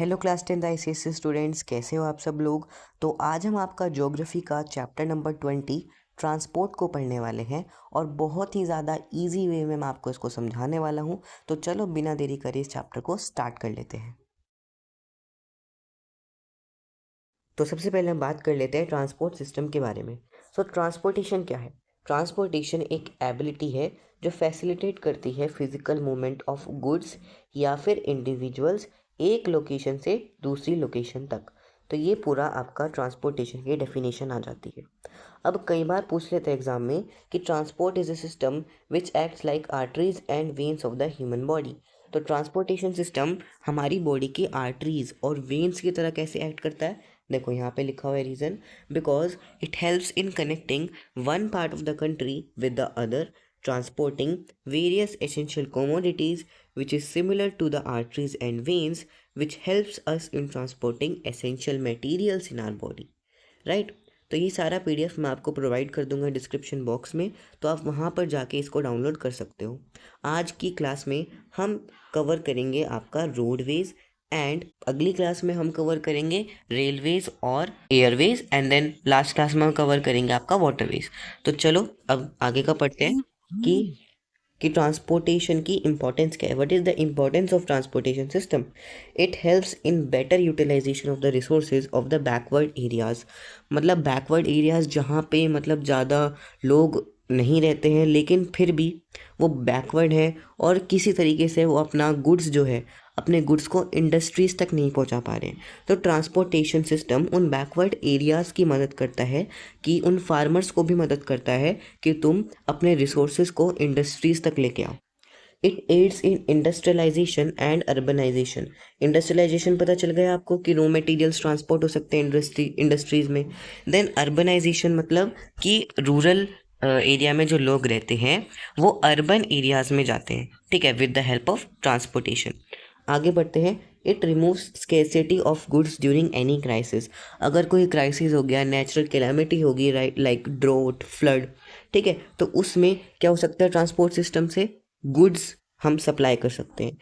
Hello class 10 ICSE students, कैसे हो आप सब लोग। तो आज हम आपका ज्योग्राफी का चैप्टर नंबर 20 ट्रांसपोर्ट को पढ़ने वाले हैं और बहुत ही ज़्यादा इजी वे में मैं आपको इसको समझाने वाला हूँ। तो चलो बिना देरी करे इस चैप्टर को स्टार्ट कर लेते हैं। तो सबसे पहले हम बात कर लेते हैं ट्रांसपोर्ट सिस्टम के बारे में। सो ट्रांसपोर्टेशन क्या है? ट्रांसपोर्टेशन एक एबिलिटी है जो फैसिलिटेट करती है फिजिकल मूवमेंट ऑफ गुड्स या फिर इंडिविजुअल्स एक लोकेशन से दूसरी लोकेशन तक। तो ये पूरा आपका ट्रांसपोर्टेशन की डेफिनेशन आ जाती है। अब कई बार पूछ लेते हैं एग्जाम में कि transport is a system which acts like arteries and veins of the human body. तो ट्रांसपोर्टेशन सिस्टम हमारी बॉडी की आर्टरीज और वेन्स की तरह कैसे एक्ट करता है? देखो यहाँ पे लिखा हुआ है reason, because it helps in connecting one part of the country with the other, transporting various essential commodities which is similar to the arteries and veins, which helps us in transporting essential materials in our body, right? तो ये सारा PDF मैं आपको provide कर दूंगा description box में, तो आप वहाँ पर जाके इसको डाउनलोड कर सकते हो। आज की क्लास में हम कवर करेंगे आपका रोडवेज, एंड अगली क्लास में हम कवर करेंगे रेलवेज और airways, and then last class में हम कवर करेंगे आपका वाटरवेज। तो चलो अब आगे का पढ़ते हैं कि ट्रांसपोर्टेशन की इंपॉर्टेंस क्या है। What is the importance of transportation system? It helps in better utilization of the resources of the backward areas. मतलब बैकवर्ड एरियाज़ जहाँ पे मतलब ज़्यादा लोग नहीं रहते हैं लेकिन फिर भी वो बैकवर्ड है और किसी तरीके से वो अपना गुड्स जो है, अपने गुड्स को इंडस्ट्रीज़ तक नहीं पहुंचा पा रहे हैं। तो ट्रांसपोर्टेशन सिस्टम उन बैकवर्ड एरियाज़ की मदद करता है, कि उन फार्मर्स को भी मदद करता है कि तुम अपने रिसोर्सेज को इंडस्ट्रीज़ तक लेके आओ। It aids in industrialization and urbanization. Industrialization पता चल गया आपको कि रॉ मटेरियल्स ट्रांसपोर्ट हो सकते हैं इंडस्ट्रीज़ में। देन अर्बनाइजेशन मतलब कि रूरल एरिया में जो लोग रहते हैं वो अर्बन एरियाज़ में जाते हैं, ठीक है, with the help of transportation. आगे बढ़ते हैं। It removes scarcity of goods during any crisis. अगर कोई क्राइसिस हो गया, नेचुरल कैलामिटी होगी, राइट, लाइक ड्रोट, फ्लड, ठीक है, तो उसमें क्या हो सकता है? ट्रांसपोर्ट सिस्टम से गुड्स हम सप्लाई कर सकते हैं।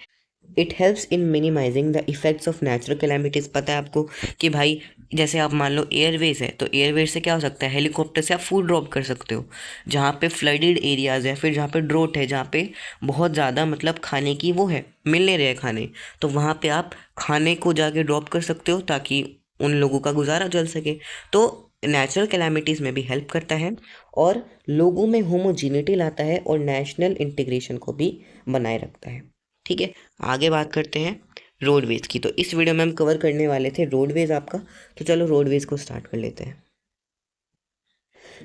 It helps in minimizing the effects of natural calamities. पता है आपको कि भाई जैसे आप मान लो एयरवेज है, तो एयरवेज से क्या हो सकता है? हेलीकॉप्टर से आप फूड ड्रॉप कर सकते हो जहाँ पे फ्लडेड एरियाज़ है, फिर जहाँ पे ड्रोट है, जहाँ पे बहुत ज़्यादा मतलब खाने की वो है, मिल नहीं रहे खाने, तो वहाँ पे आप खाने को जाके ड्रॉप कर सकते हो ताकि उन लोगों का गुजारा चल सके। तो नेचुरल कैलामिटीज़ में भी हेल्प करता है और लोगों में होमोजीनिटी लाता है और नेशनल इंटीग्रेशन को भी बनाए रखता है, ठीक है। आगे बात करते हैं रोडवेज की। तो इस वीडियो में हम कवर करने वाले थे रोडवेज आपका, तो चलो रोडवेज को स्टार्ट कर लेते हैं।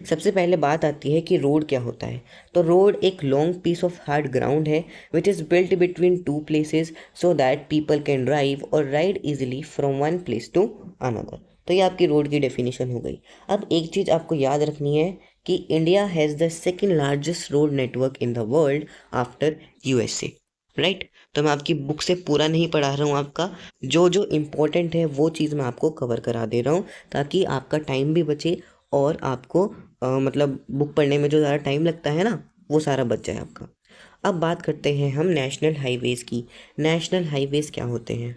सबसे पहले बात आती है कि रोड क्या होता है। तो रोड एक long piece of hard ground है which is built between two places so that people can drive और ride easily from one place to another. तो ये आपकी रोड की डेफिनेशन हो गई। अब एक चीज़ आपको याद रखनी है कि India has the second largest road network in the world after USA, right. तो मैं आपकी बुक से पूरा नहीं पढ़ा रहा हूँ, आपका जो जो इम्पोर्टेंट है वो चीज़ मैं आपको कवर करा दे रहा हूँ ताकि आपका टाइम भी बचे और आपको मतलब बुक पढ़ने में जो ज़्यादा टाइम लगता है ना, वो सारा बच जाए आपका। अब बात करते हैं हम नेशनल हाईवेज़ की। नेशनल हाईवेज़ क्या होते हैं?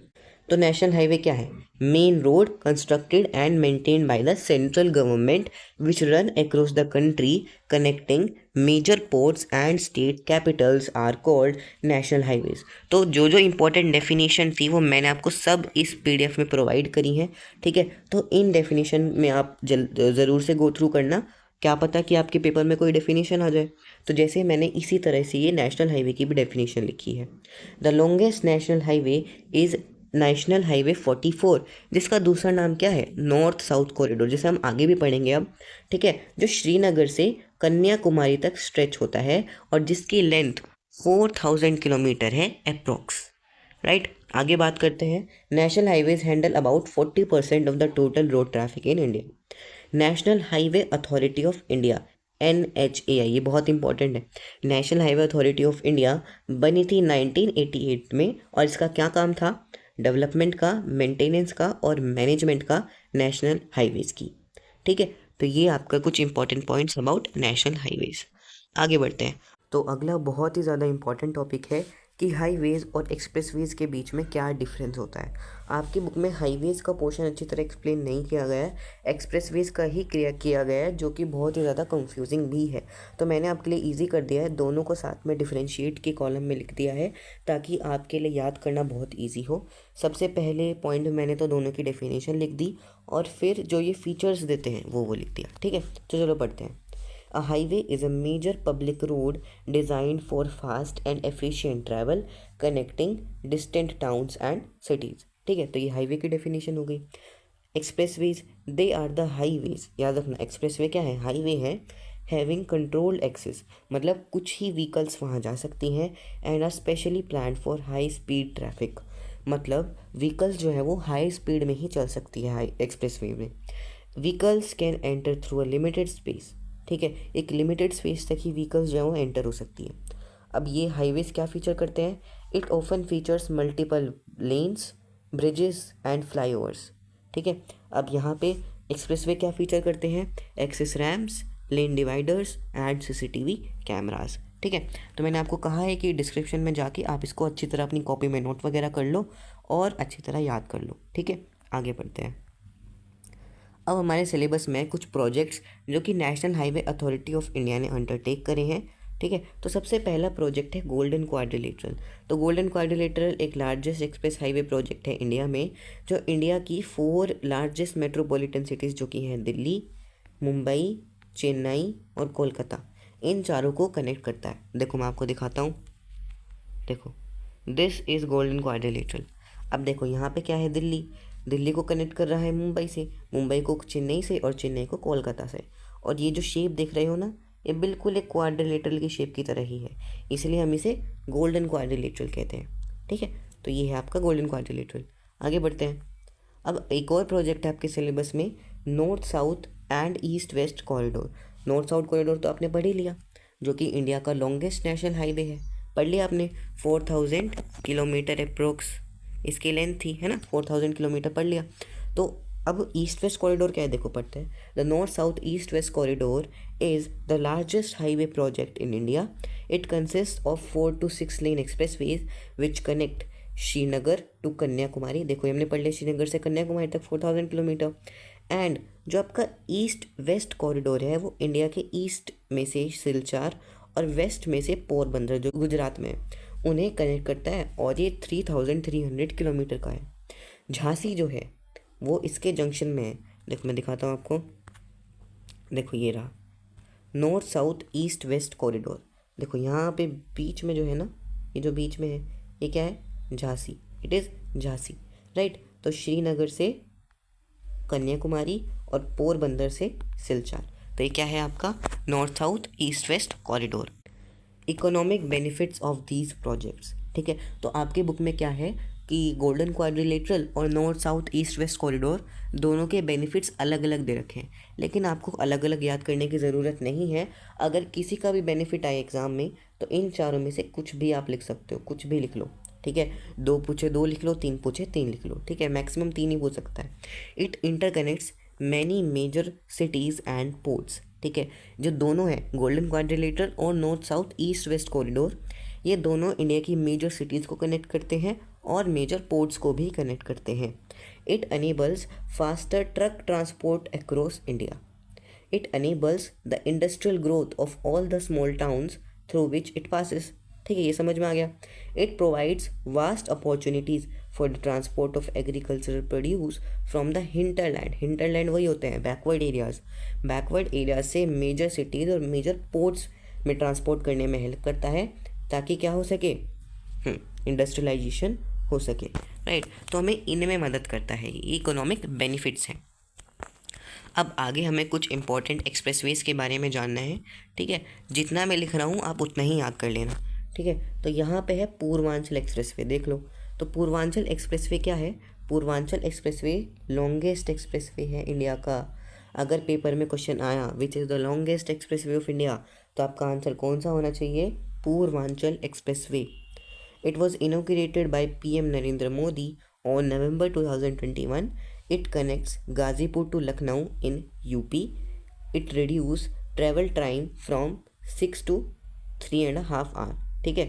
तो नेशनल हाईवे क्या है? Main road constructed and maintained by the central government which run across the country connecting major ports and state capitals are called national highways. तो जो जो इंपॉर्टेंट डेफिनेशन थी वो मैंने आपको सब इस पीडीएफ में प्रोवाइड करी है, ठीक है। तो इन डेफिनेशन में आप ज़रूर से गो थ्रू करना, क्या पता कि आपके पेपर में कोई डेफिनेशन आ जाए। तो जैसे मैंने इसी तरह से ये नेशनल हाईवे की भी डेफिनेशन लिखी है। The longest national highway is national highway 44, जिसका दूसरा नाम क्या है? नॉर्थ साउथ कॉरिडोर, जिसे हम आगे भी पढ़ेंगे अब, ठीक है, जो श्रीनगर से कन्याकुमारी तक स्ट्रेच होता है और जिसकी लेंथ 4000 किलोमीटर है अप्रोक्स, राइट। आगे बात करते हैं। National highways handle about 40% of the total road traffic in India. National highway authority of India, NHAI, ये बहुत इंपॉर्टेंट है। National highway authority of India बनी थी 1988 में और इसका क्या काम था? डेवलपमेंट का, मेंटेनेंस का और मैनेजमेंट का नेशनल हाईवेज़ की, ठीक है। तो ये आपका कुछ important points about national highways. आगे बढ़ते हैं। तो अगला बहुत ही ज़्यादा इंपॉर्टेंट टॉपिक है कि हाईवेज़ और एक्सप्रेसवेज़ के बीच में क्या डिफरेंस होता है। आपकी बुक में हाईवेज़ का पोर्शन अच्छी तरह एक्सप्लेन नहीं किया गया है, एक्सप्रेसवेज़ का ही किया गया है, जो कि बहुत ही ज़्यादा कंफ्यूजिंग भी है। तो मैंने आपके लिए ईजी कर दिया है, दोनों को साथ में डिफरेंशिएट के कॉलम में लिख दिया है ताकि आपके लिए याद करना बहुत ईजी हो। सबसे पहले पॉइंट मैंने तो दोनों की डेफिनेशन लिख दी और फिर जो ये फीचर्स देते हैं वो लिख दिया। ठीक है, तो चलो पढ़ते हैं। A highway is a major public road designed for fast and efficient travel connecting distant towns and cities। ठीक है, तो ये हाईवे की डेफिनेशन हो गई। Expressways, they are the highways, याद रखना एक्सप्रेसवे क्या है, हाईवे है, हैविंग कंट्रोल्ड एक्सेस, मतलब कुछ ही व्हीकल्स वहाँ जा सकती हैं, and are specially plan for high speed traffic, मतलब व्हीकल्स जो है वो हाई स्पीड में ही चल सकती है हाई एक्सप्रेसवे में। Vehicles can enter through a limited space, ठीक है, एक लिमिटेड स्पेस तक ही व्हीकल्स जो है वो एंटर हो सकती है। अब ये हाईवेज क्या फीचर करते हैं, it often features multiple lens, bridges and flyovers. ठीक है, अब यहाँ पे एक्सप्रेसवे क्या फीचर करते हैं, access ramps, lane dividers and CCTV cameras. ठीक है, तो मैंने आपको कहा है कि डिस्क्रिप्शन में जाके आप इसको अच्छी तरह अपनी कॉपी में नोट वगैरह कर लो और अच्छी तरह याद कर लो। ठीक है, आगे बढ़ते हैं। अब हमारे सिलेबस में कुछ प्रोजेक्ट्स जो कि national highway authority of India ने अंडरटेक करे हैं। ठीक है, तो सबसे पहला प्रोजेक्ट है गोल्डन क्वाड्रिलेटरल। तो गोल्डन क्वाड्रिलेटरल एक लार्जेस्ट एक्सप्रेस हाईवे प्रोजेक्ट है इंडिया में, जो इंडिया की 4 लार्जेस्ट मेट्रोपॉलिटन सिटीज़ जो कि हैं दिल्ली, मुंबई, चेन्नई और कोलकाता, इन चारों को कनेक्ट करता है। देखो मैं आपको दिखाता हूँ, देखो दिस इज़ गोल्डन क्वाड्रिलेटरल। अब देखो यहाँ पे क्या है, दिल्ली को कनेक्ट कर रहा है मुंबई से, मुंबई को चेन्नई से और चेन्नई को कोलकाता से। और ये जो शेप देख रहे हो ना, ये बिल्कुल एक क्वाड्रिलेटरल की शेप की तरह ही है, इसलिए हम इसे गोल्डन क्वाड्रिलेटरल कहते हैं। ठीक है, तो ये है आपका गोल्डन क्वाड्रिलेटरल। आगे बढ़ते हैं। अब एक और प्रोजेक्ट है आपके सिलेबस में, north south and east west corridor. North south corridor तो आपने पढ़ ही लिया, जो कि इंडिया का लॉन्गेस्ट नेशनल हाईवे है, पढ़ लिया आपने, 4000 किलोमीटर अप्रोक्स इसकी लेंथ थी, है ना, 4000 किलोमीटर पढ़ लिया। तो अब ईस्ट वेस्ट कॉरिडोर क्या है, देखो पढ़ते हैं। The north south east west corridor is the largest highway project in India. It consist of 4 to 6 lane expressways which connect Srinagar to Kanyakumari. देखो हमने पढ़ लिया श्रीनगर से कन्याकुमारी तक 4000 किलोमीटर। एंड जो आपका ईस्ट वेस्ट कॉरिडोर है वो इंडिया के ईस्ट में से सिलचार और वेस्ट में से पोरबंदर जो गुजरात में है उन्हें कनेक्ट करता है, और ये 3300 किलोमीटर का है। झांसी जो है वो इसके जंक्शन में है। देखो मैं दिखाता हूँ आपको, देखो ये रहा north south east west corridor. देखो यहाँ पे बीच में जो है ना, ये जो बीच में है ये क्या है, Jhansi, it is Jhansi, right. तो श्रीनगर से कन्याकुमारी और पोरबंदर से सिलचार, तो ये क्या है आपका north south east west corridor. Economic benefits of these projects, ठीक है, तो आपके बुक में क्या है कि गोल्डन क्वाड्रिलेटरल और north south east west corridor दोनों के बेनिफिट्स अलग अलग दे रखे हैं, लेकिन आपको अलग अलग याद करने की ज़रूरत नहीं है। अगर किसी का भी बेनिफिट आए एग्ज़ाम में तो इन चारों में से कुछ भी आप लिख सकते हो, कुछ भी लिख लो। ठीक है, 2 पूछे 2 लिख लो, 3 पूछे 3 लिख लो। ठीक है, मैक्सिमम 3 ही पूछ सकता है। It interconnects many major cities and ports. ठीक है, जो दोनों हैं गोल्डन क्वाड्रिलेटरल और north south east west corridor, ये दोनों इंडिया की मेजर सिटीज़ को कनेक्ट करते हैं और मेजर पोर्ट्स को भी कनेक्ट करते हैं। It enables faster truck transport across India. It enables the industrial growth of all the small towns through which it passes. ठीक है, ये समझ में आ गया। It provides vast opportunities for the transport of agricultural produce from the hinterland. Hinterland वही होते हैं backward areas, backward areas से मेजर सिटीज़ और मेजर पोर्ट्स में ट्रांसपोर्ट करने में हेल्प करता है, ताकि क्या हो सके, इंडस्ट्रियलाइजेशन हो सके, राइट। तो हमें इनमें मदद करता है, ये इकोनॉमिक बेनिफिट्स हैं। अब आगे हमें कुछ इंपॉर्टेंट एक्सप्रेसवेज के बारे में जानना है। ठीक है, जितना मैं लिख रहा हूँ आप उतना ही याद कर लेना। ठीक है, तो यहाँ पे है पूर्वांचल एक्सप्रेसवे, देख लो। तो पूर्वांचल एक्सप्रेसवे क्या है, पूर्वांचल एक्सप्रेसवे लॉन्गेस्ट एक्सप्रेसवे है इंडिया का। अगर पेपर में क्वेश्चन आया which is the longest expressway of India, तो आपका आंसर कौन सा होना चाहिए, Purvanchal expressway. It was inaugurated bye PM Narendra Modi on November 2021. It connects Gazipur to Lucknow in UP. It reduce travel time from 6 to 3.5 hour. ठीक है,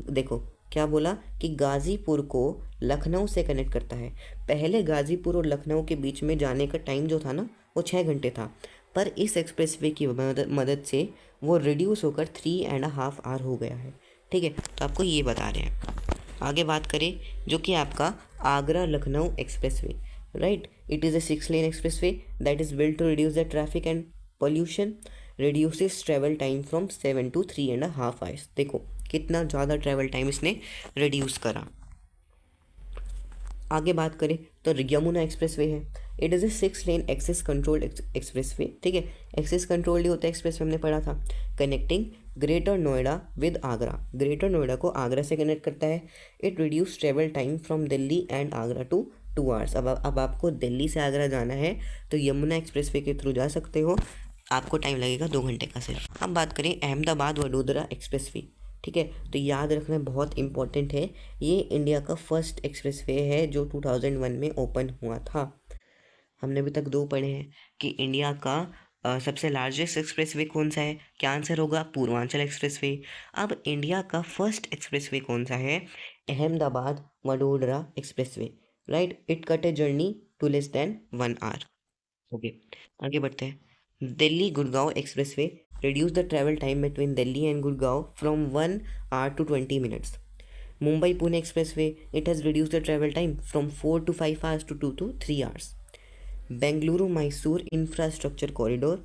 देखो क्या बोला कि गाज़ीपुर को लखनऊ से कनेक्ट करता है। पहले गाज़ीपुर और लखनऊ के बीच में जाने का टाइम जो था ना वो 6 घंटे था, पर इस एक्सप्रेसवे की मदद से वो रिड्यूस होकर 3.5 आवर हो गया है। ठीक है, तो आपको ये बता रहे हैं। आगे बात करें जो कि आपका Agra Lucknow expressway, right. It is a 6 lane expressway that is built to reduce the traffic and pollution, reduces travel time from 7 to 3.5 hours। देखो कितना ज़्यादा ट्रैवल टाइम इसने रिड्यूस करा। आगे बात करें तो यमुना एक्सप्रेसवे है। It is a 6 lane access controlled expressway. ठीक है, एक्सेस कंट्रोल्ड ही होता है एक्सप्रेसवे, हमने पढ़ा था। Connecting Greater Noida with Agra, Greater Noida को आगरा से कनेक्ट करता है। It reduce travel time from Delhi and Agra to 2 hours। अब आपको दिल्ली से आगरा जाना है तो यमुना एक्सप्रेसवे के थ्रू जा सकते हो, आपको टाइम लगेगा 2 घंटे का सिर्फ। हम बात करें अहमदाबाद वडोदरा एक्सप्रेसवे। ठीक है, तो याद रखना बहुत इंपॉर्टेंट है, ये इंडिया का फर्स्ट एक्सप्रेसवे है जो 2001 में ओपन हुआ था। हमने अभी तक 2 पढ़े हैं कि इंडिया का सबसे लार्जेस्ट एक्सप्रेसवे कौन सा है। क्या आंसर होगा? पूर्वांचल एक्सप्रेसवे। अब इंडिया का फर्स्ट एक्सप्रेसवे कौन सा है? Ahmedabad Vadodara expressway, right. It cut a journey to less than 1 hour। Okay, आगे बढ़ते हैं। Delhi Gurgaon expressway reduce the travel time between Delhi and Gurgaon from 1 hour to 20 minutes. Mumbai Pune Expressway, it has reduced the travel time from 4 to 5 hours to 2 to 3 hours. Bengaluru Mysore Infrastructure Corridor,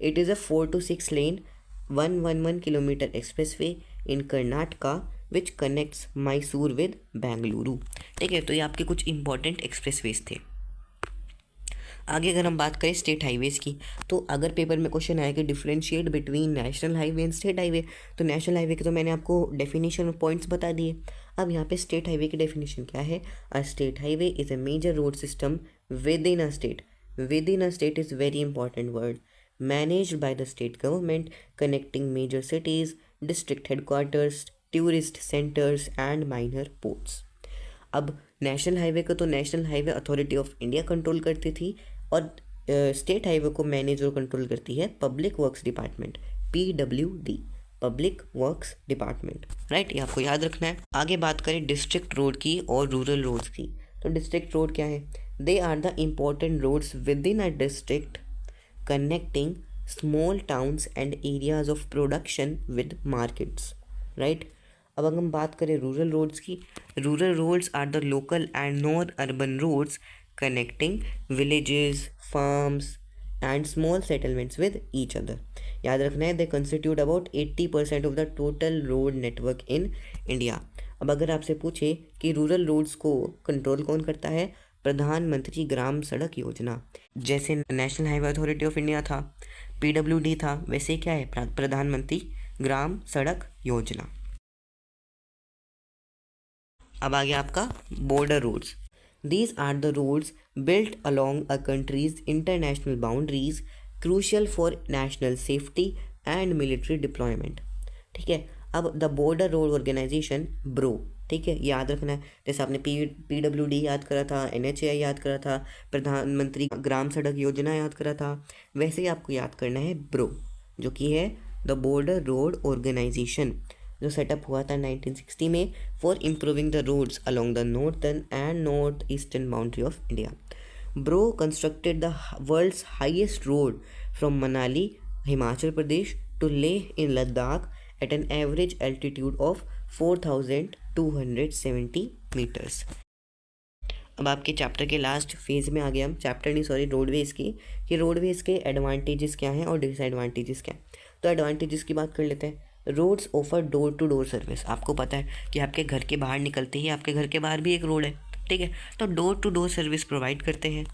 it is a 4 to 6 lane 111 kilometer expressway in Karnataka which connects Mysore with Bengaluru। ठीक है, तो ये आपके कुछ important expressways थे। आगे अगर हम बात करें स्टेट हाईवेज़ की, तो अगर पेपर में क्वेश्चन आया कि differentiate between national highway and state highway, तो नेशनल हाईवे के तो मैंने आपको डेफिनेशन और पॉइंट्स बता दिए। अब यहाँ पे स्टेट हाईवे की डेफिनेशन क्या है? A state highway is a major road system within a state. Within a state is very important word. Managed by the state government, connecting major cities, district headquarters, tourist centres and minor ports. अब national highway को तो national highway authority of India control करती थी, और state highway को manage और control करती है public works department, PWD, public works department, right. ये आपको याद रखना है। आगे बात करें डिस्ट्रिक्ट रोड की और रूरल रोड्स की, तो डिस्ट्रिक्ट रोड क्या है? They are the important roads within a district connecting small towns and areas of production with markets, right. अब अगर हम बात करें रूरल रोड्स की, rural roads are the local and non urban roads connecting villages, farms and small settlements with each other. याद रखना है, they constitute about 80% of the total road network in India. अब अगर आपसे पूछे कि रूरल रोड्स को कंट्रोल कौन करता है? प्रधानमंत्री ग्राम सड़क योजना। जैसे national highway authority of India था, PWD था, वैसे क्या है? प्रधानमंत्री ग्राम सड़क योजना। अब आ गया आपका border roads. These are the roads built along a country's international boundaries, crucial for national safety and military deployment। ठीक है, अब the border road organisation BRO, ठीक है, याद रखना है। जैसे आपने PWD याद करा था, NHAI याद करा था, प्रधानमंत्री ग्राम सड़क योजना याद करा था, वैसे ही आपको याद करना है ब्रो, जो कि है द बॉर्डर रोड ऑर्गेनाइजेशन, जो सेटअप हुआ था 1960 में for improving the roads along the northern and north eastern boundary of India. BRO constructed the world's highest road from Manali Himachal Pradesh to Leh in Ladakh at an average altitude of 4270 metres. अब आपके chapter के last phase में आ गए हम, chapter नहीं sorry roadways की, कि roadways के एडवांटेजेस क्या हैं और डिसएडवांटेजेस क्या हैं। तो एडवांटेजेस की बात कर लेते हैं। Roads offer door to door service. आपको पता है कि आपके घर के बाहर निकलते ही आपके घर के बाहर भी एक रोड है, ठीक है, तो door to door service provide करते हैं।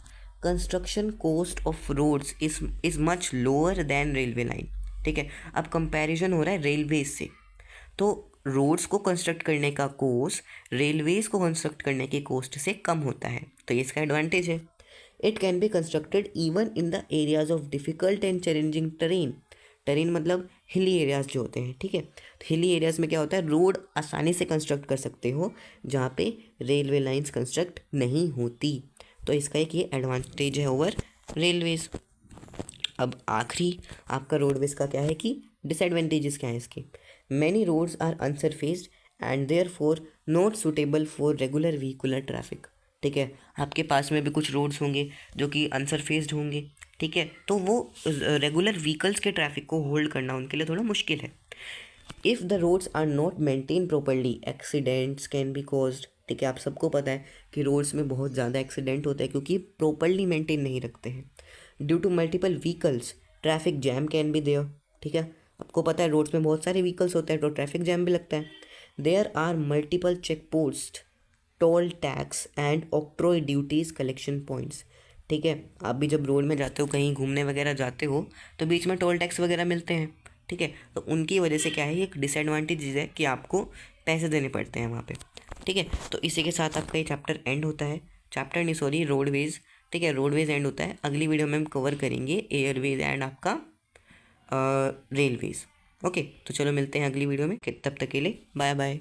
Construction cost of roads is much lower than railway line, ठीक है। अब कंपैरिजन हो रहा है रेलवेज से, तो रोड्स को कंस्ट्रक्ट करने का कॉस्ट रेलवेज़ को कंस्ट्रक्ट करने की कॉस्ट से कम होता है, तो ये इसका एडवांटेज है। It can be constructed even in the areas of difficult and challenging terrain. Terrain मतलब हिली एरियाज़ जो होते हैं, ठीक है। तो हिली एरियाज़ में क्या होता है, रोड आसानी से कंस्ट्रक्ट कर सकते हो जहाँ पे रेलवे लाइंस कंस्ट्रक्ट नहीं होती, तो इसका एक ये एडवांटेज है ओवर रेलवेज़। अब आखिरी आपका रोडवेज़ का क्या है कि डिसएडवांटेजेस क्या है इसके। Many roads are unsurfaced and therefore not suitable for regular vehicular traffic. ठीक है, आपके पास में भी कुछ रोड्स होंगे जो कि अनसरफेस्ड होंगे, ठीक है, तो वो रेगुलर व्हीकल्स के ट्रैफिक को होल्ड करना उनके लिए थोड़ा मुश्किल है। If the roads are not maintain properly accidents can be caused. ठीक है, आप सबको पता है कि रोड्स में बहुत ज़्यादा एक्सीडेंट होता है क्योंकि प्रॉपरली मेंटेन नहीं रखते हैं। Due to multiple vehicles traffic jam can be there. ठीक है, आपको पता है रोड्स में बहुत सारे व्हीकल्स होते हैं तो ट्रैफिक जैम भी लगता है। There are multiple check post, toll tax and octroi duties collection points. ठीक है, आप भी जब रोड में जाते हो, कहीं घूमने वगैरह जाते हो, तो बीच में टोल टैक्स वगैरह मिलते हैं। ठीक है, तो उनकी वजह से क्या है, एक डिसएडवांटेज है कि आपको पैसे देने पड़ते हैं वहाँ पे। ठीक है, तो इसी के साथ आपका ये चैप्टर एंड होता है। चैप्टर नहीं, सॉरी, रोडवेज। ठीक है, रोडवेज एंड होता है। अगली वीडियो में हम कवर करेंगे एयरवेज एंड आपका रेलवेज। ओके, तो चलो मिलते हैं अगली वीडियो में, तब तक के लिए बाय बाय।